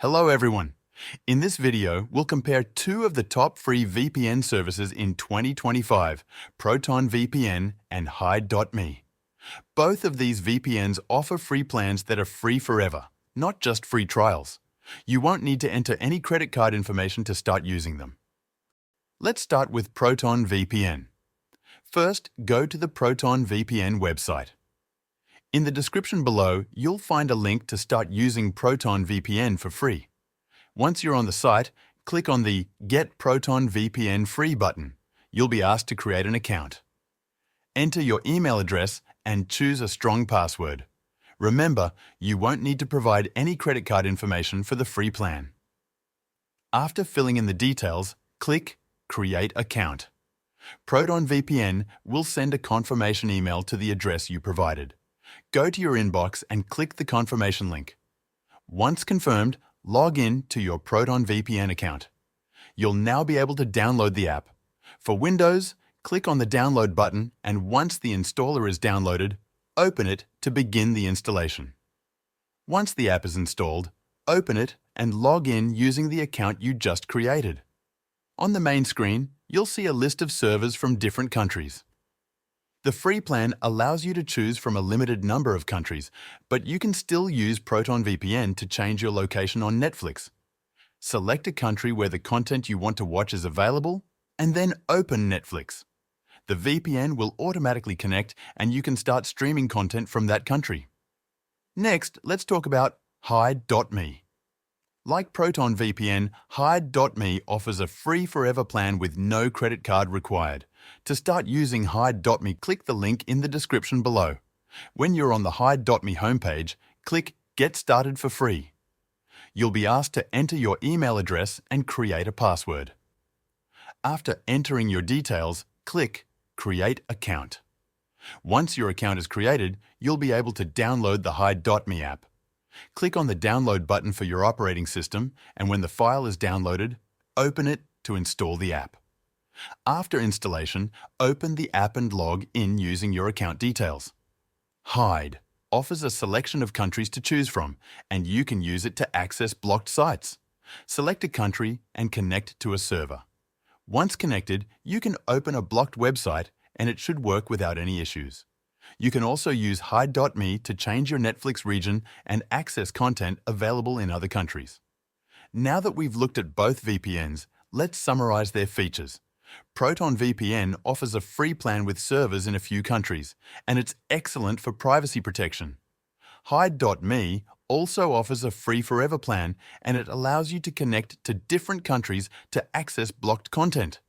Hello everyone. In this video, we'll compare two of the top free VPN services in 2025, ProtonVPN and Hide.me. Both of these VPNs offer free plans that are free forever, not just free trials. You won't need to enter any credit card information to start using them. Let's start with ProtonVPN. First, go to the ProtonVPN website. In the description below, you'll find a link to start using ProtonVPN for free. Once you're on the site, click on the Get ProtonVPN Free button. You'll be asked to create an account. Enter your email address and choose a strong password. Remember, you won't need to provide any credit card information for the free plan. After filling in the details, click Create Account. ProtonVPN will send a confirmation email to the address you provided. Go to your inbox and click the confirmation link. Once confirmed, log in to your ProtonVPN account. You'll now be able to download the app. For Windows, click on the Download button, and once the installer is downloaded, open it to begin the installation. Once the app is installed, open it and log in using the account you just created. On the main screen, you'll see a list of servers from different countries. The free plan allows you to choose from a limited number of countries, but you can still use ProtonVPN to change your location on Netflix. Select a country where the content you want to watch is available, and then open Netflix. The VPN will automatically connect, and you can start streaming content from that country. Next, let's talk about Hide.me. Like ProtonVPN, Hide.me offers a free forever plan with no credit card required. To start using Hide.me, click the link in the description below. When you're on the Hide.me homepage, click Get Started for free. You'll be asked to enter your email address and create a password. After entering your details, click Create Account. Once your account is created, you'll be able to download the Hide.me app. Click on the Download button for your operating system, and when the file is downloaded, open it to install the app. After installation, open the app and log in using your account details. Hide offers a selection of countries to choose from, and you can use it to access blocked sites. Select a country and connect to a server. Once connected, you can open a blocked website, and it should work without any issues. You can also use Hide.me to change your Netflix region and access content available in other countries. Now that we've looked at both VPNs, let's summarize their features. ProtonVPN offers a free plan with servers in a few countries, and it's excellent for privacy protection. Hide.me also offers a free forever plan, and it allows you to connect to different countries to access blocked content.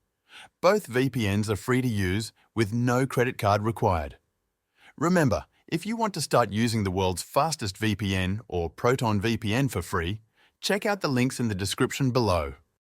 Both VPNs are free to use with no credit card required. Remember, if you want to start using the world's fastest VPN or ProtonVPN for free, check out the links in the description below.